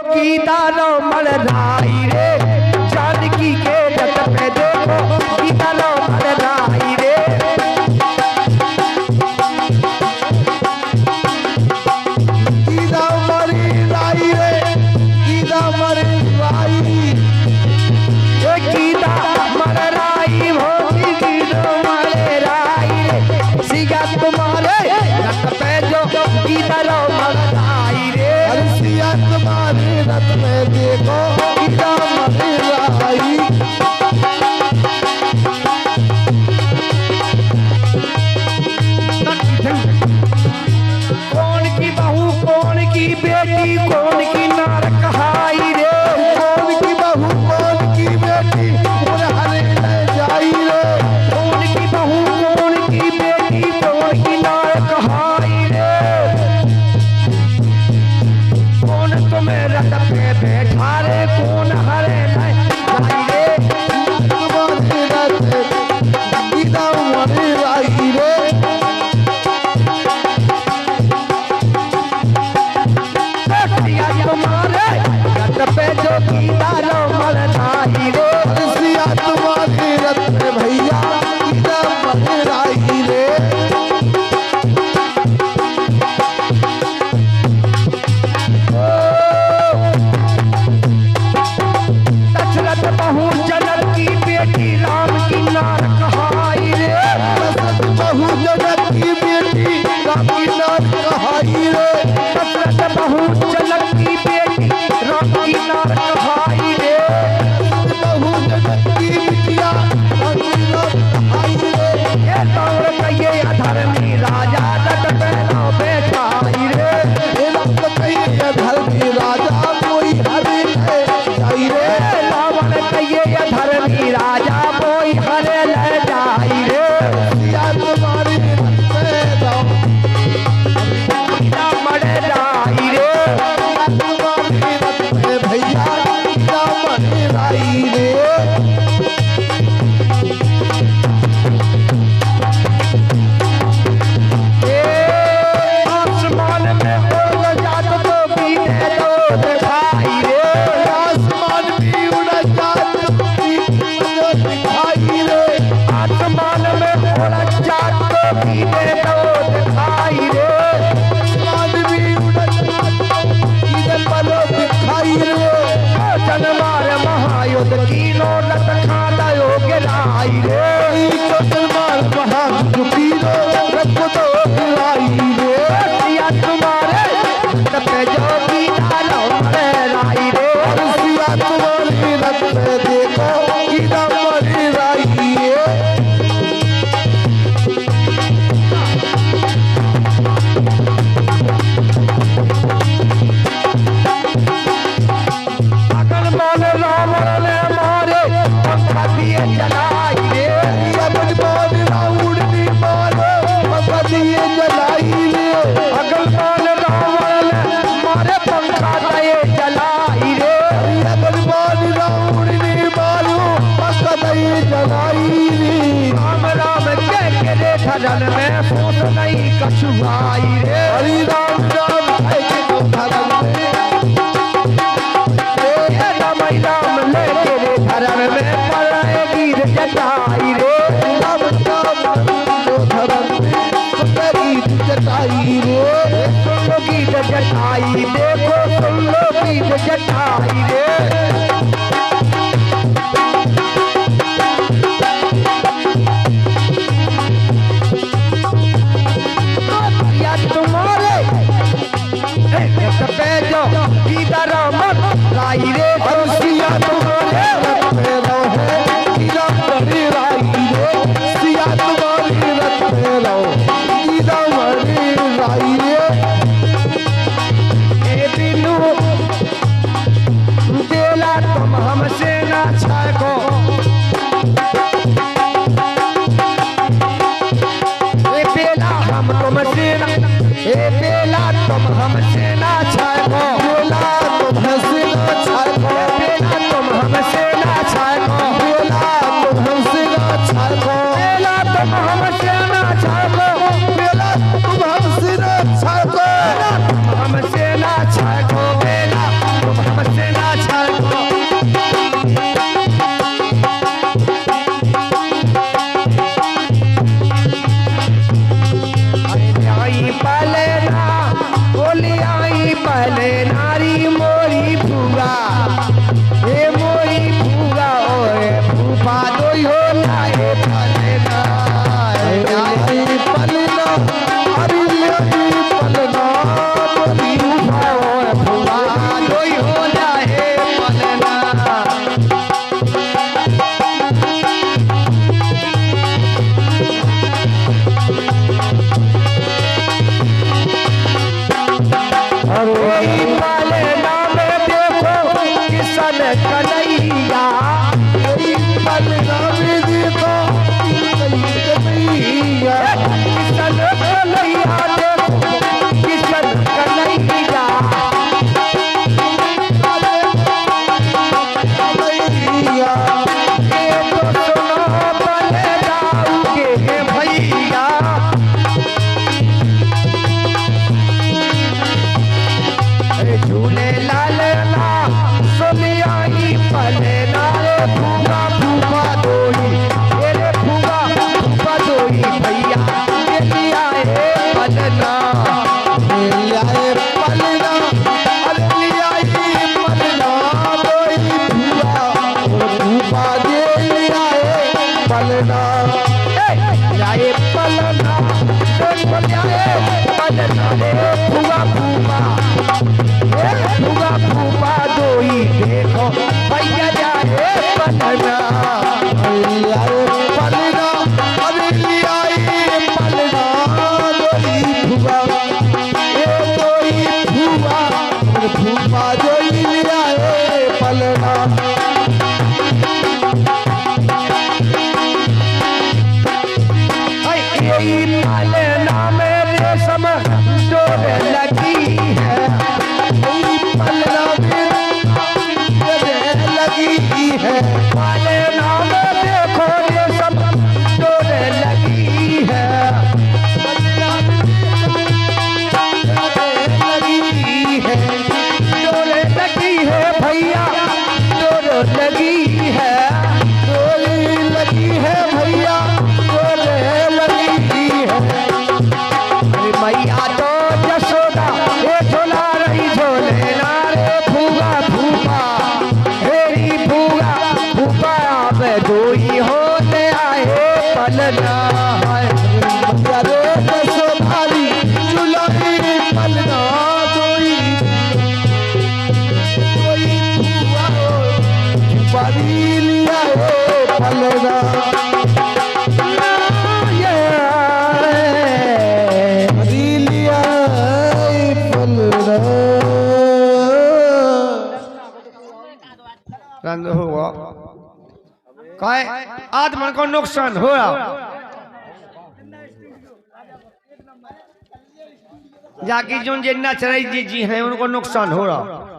की दानो मल राई रे, जानकी के रथ पे देखो की दानो मल राई रे। गीता मरी राई रे, गीता मरी राई, ये गीता मल राई भोगी गीता मल राई रे, सिया तुम्हारे रथ पे जो की दानो मल राई रे। सिया तुम्हारे रथ में देखो गीता मरी राई। कौन की बहू कौन की बेटी कौन की नार कहाई रे, कौन की बहू कौन की बेटी हरे ले जाई रे। कौन की बहू कौन की बेटी कौन की नार कहाई रे। कौन तुम्हें रथ पे बैठा रे, कौन हरे ले जाई रे। तुम्हारे रथ गीता मरी राई रे। सिया तुम्हारे रथ पे जो गीता रो मल राई रे। सिया तुम्हारे रथ में भैया गीता मरी राई रे। दशरथ बहू जनक की बेटी राम की नार कहाई रे। दशरथ बहू जनक की बेटी राम की नार कहाई रे। दशरथ बहू जनक की बेटी राम की नार कहाई रे। बहू जनक की बिटिया राम की नार कहाई रे। ये दौड़ कहिए अधर्मी राजा रथ पे न बैठाई रे। ये रथ कहिए धर्मी राजा कोई हरे ले जाई रे। रावण कहिए अधर्मी राजा कोई हरे ले जाई रे। सिया तुम्हारे रथ में जाओ गीता मर राई रे। तुम्हारे रथ में भैया गीता मरी राई रे। आसमान में उड़ जात तो बीते तो दिखाई रे। आसमान भी उड़ जात तो दिखाई रे। आसमान में उड़ जात तो बीते तो दिखाई रे। आसमान भी उड़ जात इधर पलो दिखाई रे। जनमार महायुद्ध कीनो रथ खाता गिराई रे। चंद्रमार महान चुकी रो रथ तो गिराई रे। सिया तुम्हारे रथ पे जो गीता रो मर राई रे। सिया तुम्हारे रथ में देखो गीता मरी राई रे। अगन मान रावण ने मारे पंखा दिए जलाई रे। अगन मान रावण ने मारो पंखा दिए जलाई रे। अगन मान रावण ने मारे पंखा दिए जलाई रे। अगन मान रावण ने मारो पंखा दिए जलाई रे। राम राम के रे धरन में सोच नहीं कछुआई रे। हरि राम राम है के तो धर्म में ये राम राम लेके रे धरन में पड़े गिर जटाई रे। राम राम तो धर्म में गीत जटाई रे। सुन लो गीत जटाई देखो सुन लो गीत जटाई रे। या तुम्हारे रथ पे जो गीता राम राई रे। सिया तुम्हारे रथ में रहो गीता मरी राई रे। सिया तुम्हारे रथ में रहो गीता मरी राई रे। ए बिनु बेला तुम हमसे ना छको। ए बेला हम तुमसे ना, ए बेला तुम हमसे ना छको। बोला तुम हंसी न छाको। लालना सुनियाई पलना रे फूगा फूफा दोई तेरे फूगा फूफा दोई भैया के लिया है पलना लियाए पलना अरे लियाई पलना दोई भूआ और भूपा दे लियाए पलना लियाए पलना लियाए पलना रे फूगा फूफा फूगा फूफा दोई देखो भैया जाए पलना लियाए पलना अरे लियाई पलना दोई भूआ ए दोई भूआ और भूपा दोई लियाए पलना यही पलना में रेशम डोर लगी है यही पलना में लगी है पलना में देखो रेशम डोर लगी है लगी है डोर लगी है भैया डोर लगी है डोरी लगी है भैया डोरे लगी है अरे मैया तो जसोदा ये झोला रही झोले नारे फूगा फूफा हेरी फूगा फूफा अब दोई होते आए पलना है भैया रे दसो भारी चुलाई पलना दोई दोई भुआ बारी लिया है पलना बारी लिया है पलना रंग हुआ काय आज मन को नुकसान हो रहा जाकी जो जिन्ना चराई जी हैं उनको नुकसान हो रहा